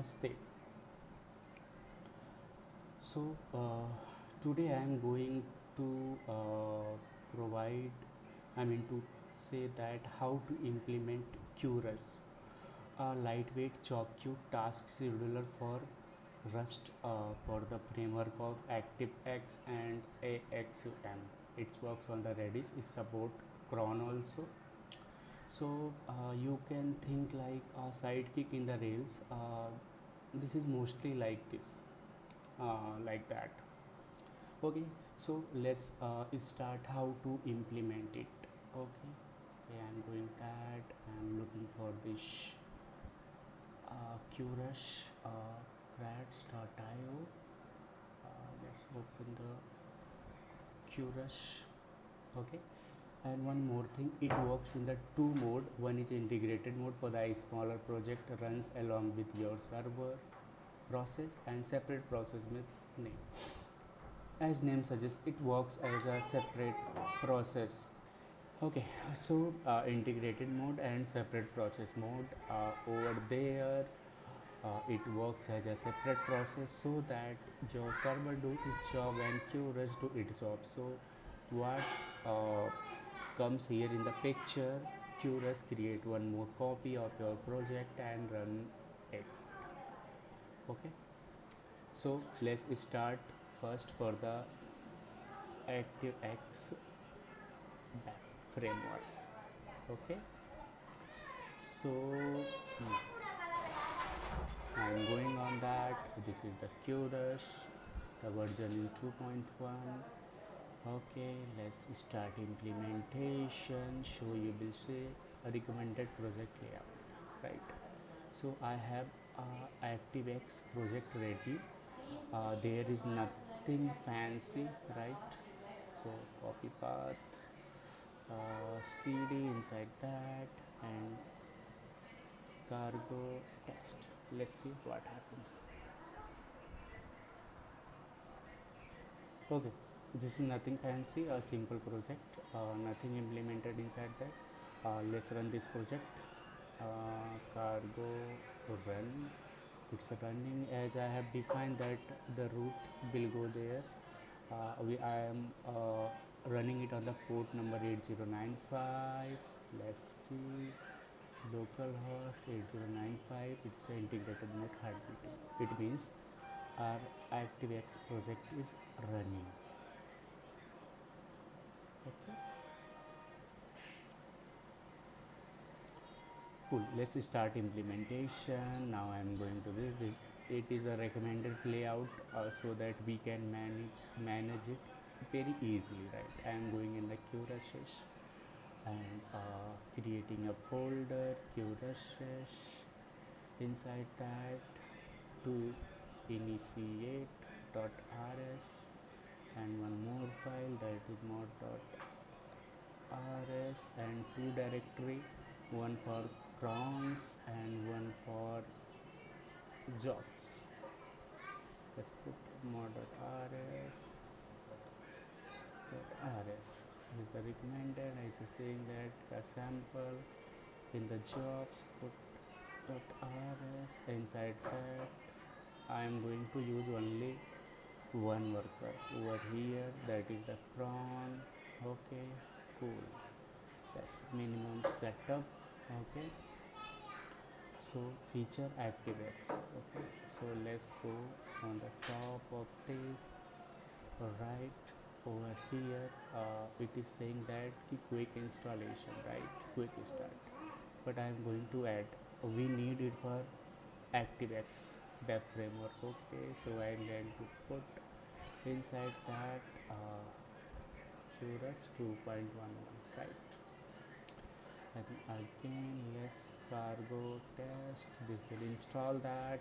Namaste. So today I am going to provide, to say that how to implement qrush, a lightweight job queue task scheduler for Rust, for the framework of ActiveX and Axum. It works on the Redis. It support cron also. So you can think like a sidekick in the Rails. This is mostly like that. Okay, so let's start how to implement it. Okay, I'm going that. I'm looking for this qrush crats.io. Let's open the qrush. Okay, and one more thing, it works in the two mode. One is integrated mode for the smaller project, runs along with your server process, and separate process means name. As name suggests, it works as a separate process. Okay, so integrated mode and separate process mode, over there it works as a separate process so that your server do its job and qrush do its job. So what comes here in the picture, qrush create one more copy of your project and run it. Okay, so let's start first for the ActiveX framework. Okay, so I'm going on that. This is the qrush, the version in 2.1. Okay, let's start implementation. So you will see a recommended project layout, right? So I have ActiveX project ready. There is nothing fancy, right? So copy path, cd inside that, and cargo test. Let's see what happens. Okay, this is nothing fancy, a simple project, nothing implemented inside that. Let's run this project. Cargo run, it's running as I have defined that the root will go there. I am running it on the port number 8095. Let's see, localhost 8095. It's an integrated mode heartbeat. It means our ActiveX project is running. Okay, cool. Let's start implementation. Now I'm going to this. It is a recommended layout, so that we can manage it very easily, right? I am going in the qrushes and creating a folder qrushes. Inside that, to initiate.rs, and one more file, that is mod.rs, and two directory, one for crons and one for jobs. Let's put mod.rs. .rs is the recommended. It's saying that a sample in the jobs, put .rs. Inside that, I am going to use only one worker over here, that is the cron. Okay, cool. That's minimum setup. Okay, so feature ActiveX. Okay, so let's go on the top of this. Right over here, it is saying that quick installation, right? Quick start, but I am going to add, we need it for ActiveX web framework. Okay, so I am going to put inside that qrush 2.11, right? And again, yes, cargo test, this will install that.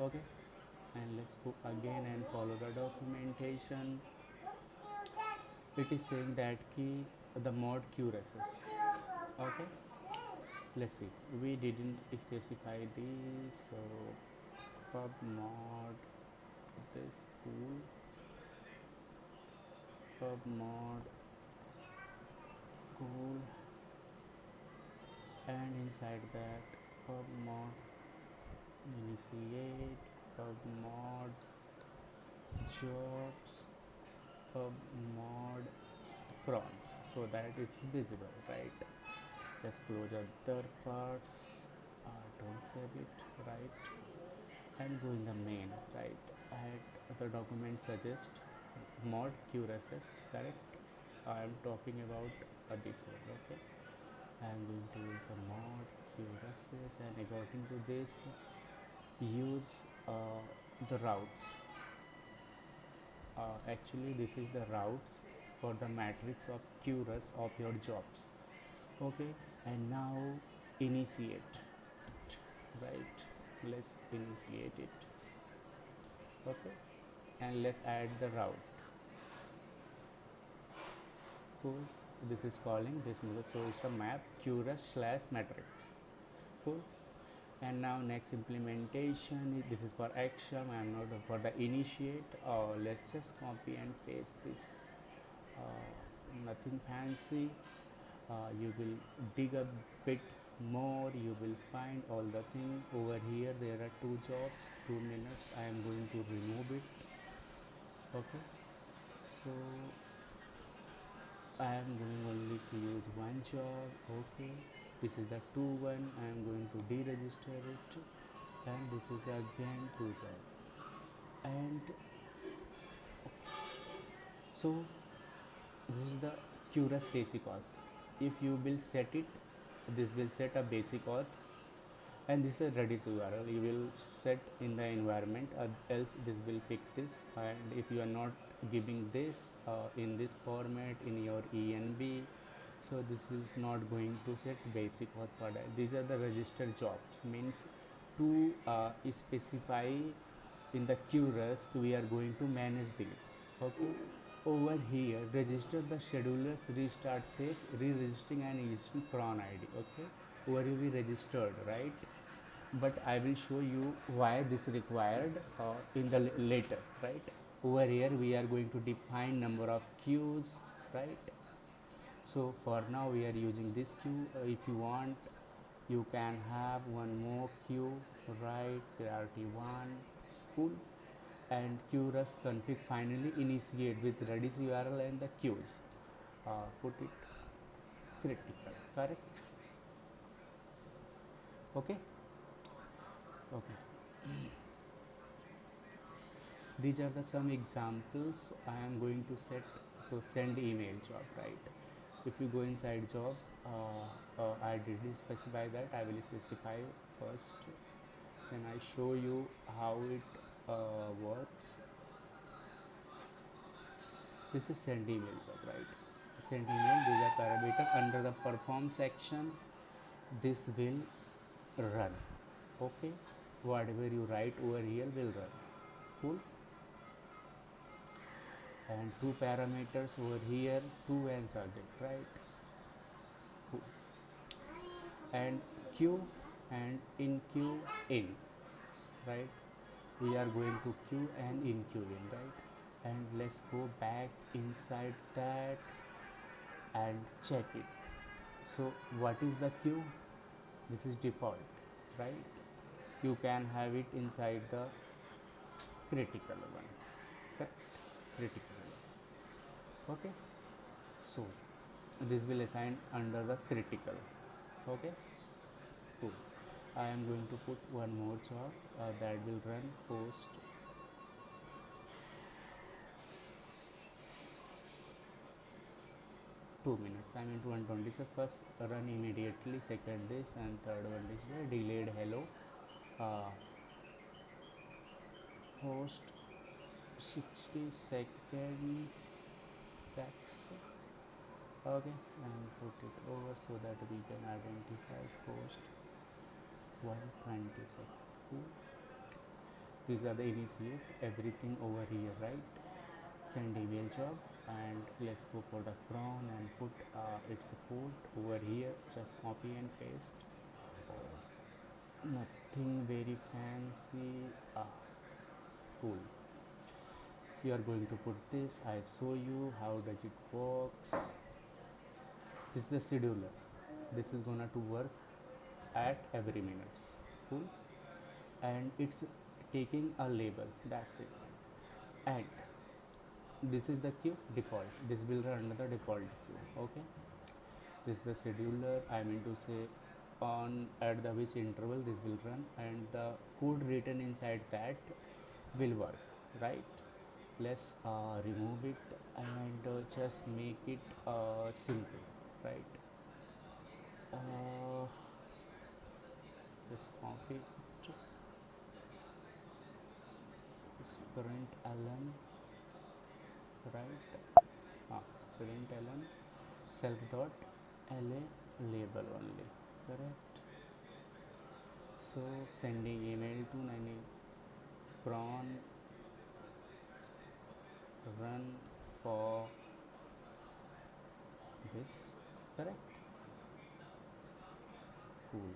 Okay, and let's go again and follow the documentation. It is saying that key the mod qrushes. Okay, let's see, we didn't specify this, so pub mod this cool, pub mod cool, and inside that pub mod initiate pub mod jobs pub mod prawns so that it's visible, right? Let's close other parts, don't save it, right? And go in the main, right? Add the document suggest mod qrush, correct? I am talking about this one, okay? I am going to use the mod qrush, and according to this use the routes. Actually this is the routes for the matrix of qrush of your jobs, okay? And now initiate it, right? Let's initiate it, okay? And let's add the route. Cool. This is calling this method, so it's a map qrush slash matrix. Cool. And now next implementation, this is for Axum. I am not for the initiate. Let's just copy and paste this. Nothing fancy. You will dig a bit more, you will find all the thing over here. There are two jobs, 2 minutes. I am going to remove it, okay? So I am going only to use one job, okay? This is the 2 1. I am going to deregister it, and this is again 2 job. And so this is the qrush basic auth. If you will set it, this will set a basic auth, and this is a Redis URL. You will set in the environment, else this will pick this. And if you are not giving this in this format in your env, so this is not going to set basic auth for that. These are the registered jobs, means to specify in the qrush we are going to manage this, okay? Over here register the schedulers restart safe re-registering and existing prawn id, okay? Over here we registered, right? But I will show you why this required in the later, right? Over here we are going to define number of queues, right? So for now we are using this queue. If you want, you can have one more queue, right? Priority 1, cool. And qrush config finally initiate with Redis URL and the queues. Put it critical, correct? Okay. Okay. These are the some examples. I am going to set to send email job, right? If you go inside job, I didn't specify that. I will specify first, then I show you how it works. This is send email job, right? Send email, these are parameter. Under the perform section, this will run, okay? Whatever you write over here will run, cool. And two parameters over here, to and subject, right? Cool. And queue and in queue in, right? We are going to queue and in queue in, right? And let's go back inside that and check it. So what is the queue? This is default, right? You can have it inside the critical one, correct? Critical one, okay? So this will assign under the critical, okay? Cool. I am going to put one more job that will run post 2 minutes. I mean 120. So first run immediately, second this, and third one is the delayed hello. Post 60-second text, okay, and put it over so that we can identify post 120 seconds. These are the initiate, everything over here, right? Send email job, and let's go for the cron and put its support over here. Just copy and paste, nothing very fancy. Cool. You are going to put this. I show you how does it works. This is the scheduler. This is gonna to work at every minutes. Cool. and it's taking a label, that's it. And this is the queue default, this will run under the default queue. Okay, this is the scheduler, I mean to say on at the which interval this will run, and the code written inside that will work, right? Let's remove it and just make it simple, right? uh, just copy it, this print ln, right? Print ln self dot la label only, correct? So sending email to any cron run for this, correct? Cool.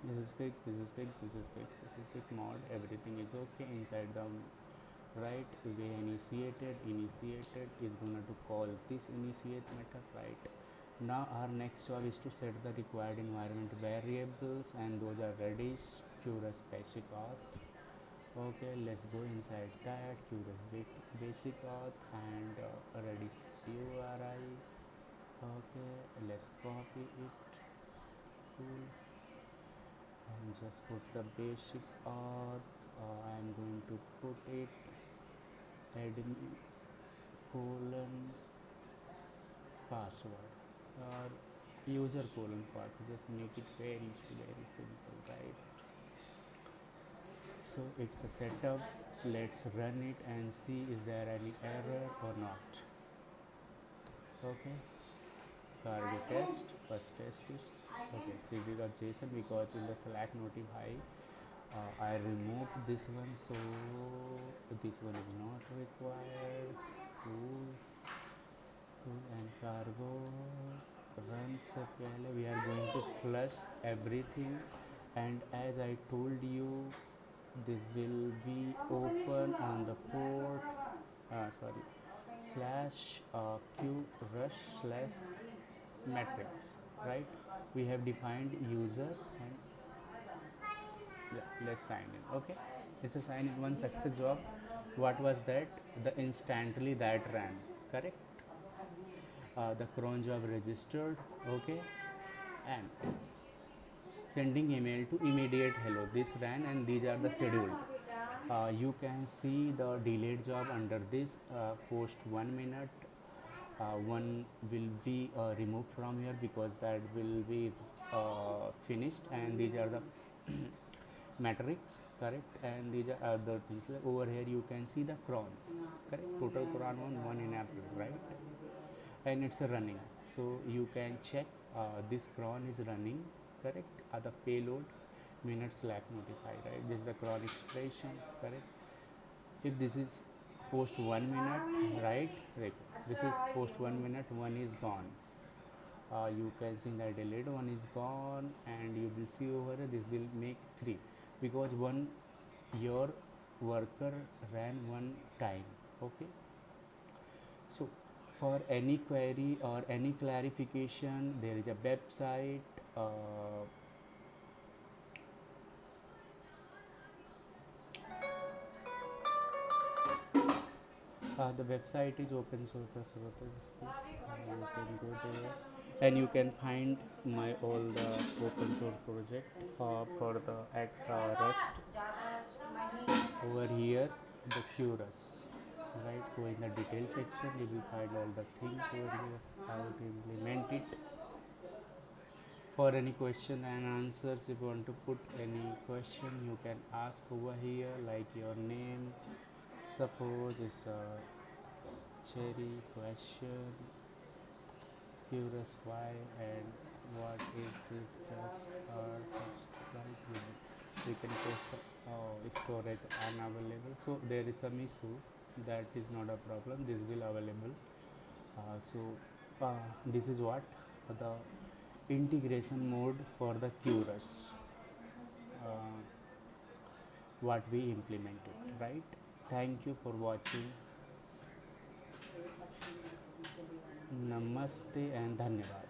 This is fixed, this is fixed, this is fixed, this is fixed mod, everything is okay inside the right. We initiated is gonna to call this initiate method, right? Now our next job is to set the required environment variables, and those are Redis, qrush, basic auth. Okay, let's go inside that qrush basic auth and Redis URI. Okay, let's copy it. Cool. And just put the basic auth. I'm going to put it admin colon password or user colon password. Just make it very simple, right? So it's a setup. Let's run it and see is there any error or not. Okay, cargo test, first test is okay. cd.json, because in the Slack notify I removed this one, so this one is not required. Cool. And cargo run se pehle we are going to flush everything, and as I told you, this will be open on the port slash qrush slash matrix, right? We have defined user, and yeah, let's sign in. Okay, it's a sign in one success job. What was that? The instantly that ran, correct? The cron job registered. Okay, and sending email to immediate hello, this ran, and these are the scheduled. You can see the delayed job under this post 1 minute. One will be removed from here because that will be finished, and these are the matrix, correct? And these are other things. Over here you can see the crons, correct? Total cron one in April, right? And it's running, so you can check this cron is running, correct? The payload minutes Slack notify, right? This is the cron expression, correct? If this is post 1 minute, right? This is post 1 minute, one is gone. You can see that delayed one is gone, and you will see over here this will make 3 because one your worker ran one time. Okay, so for any query or any clarification, there is a website. The website is open source. You can go there and you can find my all the open source project for the Rust over here, the qrush, right? Go in the detail section, you will find all the things over here, how to implement it. For any question and answers, if you want to put any question, you can ask over here, like your name, suppose it's a cherry question, qrush why, and what is this, just text, right? We can post storage unavailable, so there is some issue, that is not a problem, this will available. This is what the integration mode for the qrush what we implemented, right? Thank you for watching. Namaste and Dhanyavad.